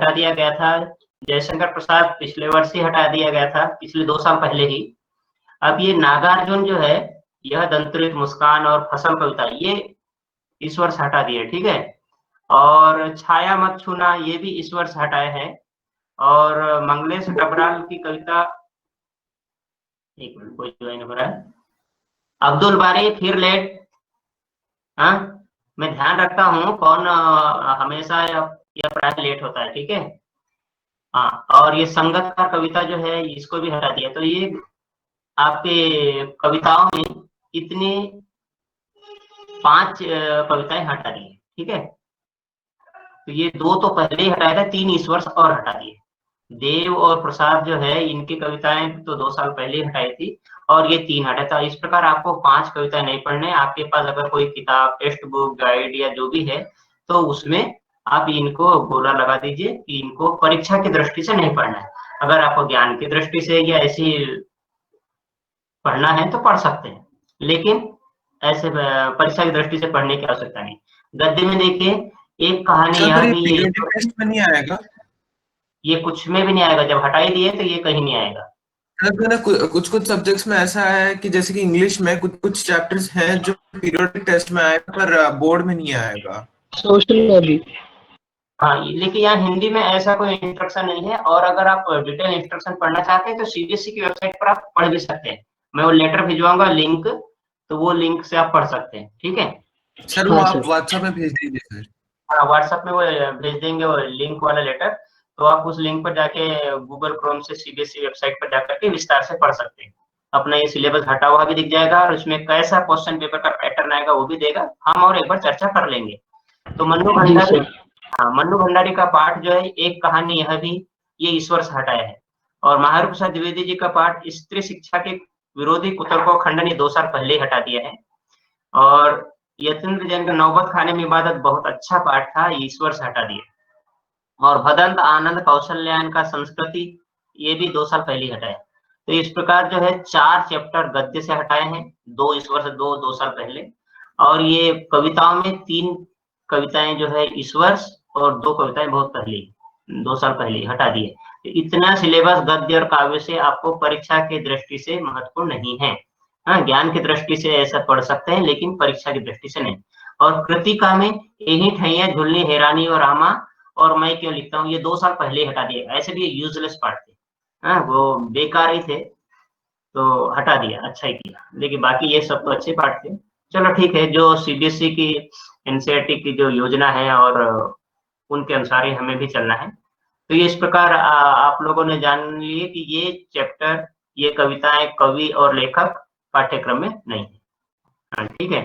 हटा दिया गया था। जयशंकर प्रसाद पिछले वर्ष ही हटा दिया गया था, पिछले 2 साल पहले ही। अब ये नागार्जुन जो है, यह दंतरित, मुस्कान और फसल कविता, ये इस वर्ष हटा दिए, ठीक है। और छाया मत छूना, ये भी इस वर्ष हटाए हैं। और मंगलेश डबराल की कविता, एक मिनट, कोई ज्वाइन हो रहा है, अब्दुल बारी फिर लेट। हाँ, मैं ध्यान रखता हूँ कौन हमेशा या प्राय लेट होता है, ठीक है। हाँ, और ये संगतकार कविता जो है, इसको भी हटा दिया। तो ये आपके कविताओं में इतनी 5 कविताएं हटा दी है, ठीक है। तो ये 2 तो पहले ही हटाया था, 3 इस वर्ष और हटा दिए। देव और प्रसाद जो है, इनकी कविताएं तो 2 साल पहले ही हटाई थी, और ये 3 हटाए। तो इस प्रकार आपको 5 कविताएं नहीं पढ़ने। आपके पास अगर कोई किताब, टेक्स्ट बुक, गाइड या जो भी है, तो उसमें आप इनको गोला लगा दीजिए कि इनको परीक्षा की दृष्टि से नहीं पढ़ना है। अगर आपको ज्ञान की दृष्टि से या ऐसी पढ़ना है तो पढ़ सकते हैं, लेकिन ऐसे परीक्षा की दृष्टि से पढ़ने की आवश्यकता नहीं। गद्य में देखिए, एक कहानी सर, यह पर ये भी, पीरियोडिक टेस्ट में नहीं आएगा? ये कुछ में भी नहीं आएगा। जब हटाई दिए तो ये कहीं नहीं आएगा। सर, कुछ कुछ सब्जेक्ट्स में ऐसा है कि जैसे कि इंग्लिश में कुछ कुछ चैप्टर्स हैं जो पीरियोडिक टेस्ट में आएगा पर बोर्ड में नहीं आएगा। सोशल। हाँ, लेकिन यहाँ हिंदी में ऐसा कोई इंस्ट्रक्शन नहीं है। और अगर आप डिटेल इंस्ट्रक्शन पढ़ना चाहते हैं तो सीबीएसई की वेबसाइट पर आप पढ़ भी सकते हैं। मैं वो लेटर भिजवाऊंगा, लिंक, तो वो लिंक से आप पढ़ सकते हैं, ठीक है। सर, वो आप व्हाट्सएप में भेज दीजिए सर। हाँ, व्हाट्सएप में वो भेज देंगे, वो लिंक वाला लेटर। तो आप उस लिंक पर जाके गूगल क्रोम से सीबीएसई वेबसाइट पर जाकर के विस्तार से पढ़ सकते हैं। अपना ये सिलेबस हटा हुआ भी दिख जाएगा, और उसमें कैसा क्वेश्चन पेपर का पैटर्न आएगा वो भी देगा। हम और एक बार चर्चा कर लेंगे। तो मन्नू भंडारी, हाँ, मन्नू भंडारी का पाठ जो है, एक कहानी यह भी, ये इस वर्ष हटाया है। और महारू प्रसाद द्विवेदी जी का पाठ स्त्री शिक्षा के विरोधी कुतर्कों खंडन, ये 2 साल पहले ही हटा दिया है। और यतीन्द्र जैन का नौबत खाने में इबादत बहुत अच्छा पाठ था, ये इस वर्ष हटा दिया। और भदंत आनंद कौशल्यायन का संस्कृति, ये भी 2 साल पहले ही हटाया। तो इस प्रकार जो है 4 चैप्टर गद्य से हटाए हैं, 2 इस वर्ष, 2 साल पहले। और ये कविताओं में 3 कविताएं जो है इस वर्ष, और 2 कविताएं बहुत पहले, 2 साल पहले हटा दिए। तो इतना सिलेबस गद्य और काव्य से आपको परीक्षा की दृष्टि से महत्वपूर्ण नहीं है। हाँ, ज्ञान की दृष्टि से ऐसा पढ़ सकते हैं, लेकिन परीक्षा की दृष्टि से नहीं। और कृतिका में यही ठैया झुलनी हैरानी और रामा और मैं क्यों लिखता हूँ, ये 2 साल पहले ही हटा दिए। ऐसे भी यूजलेस पाठ थे, हाँ, वो बेकार ही थे, तो हटा दिया, अच्छा ही किया। लेकिन बाकी ये सब तो अच्छे पाठ थे। चलो ठीक है, जो सीबीएसई की एनसीईआरटी की जो योजना है, और उनके अनुसार ही हमें भी चलना है। तो ये इस प्रकार आप लोगों ने जान लिए कि ये चैप्टर, ये कविताएं कवि और लेखक पाठ्यक्रम में नहीं है। हाँ, ठीक है।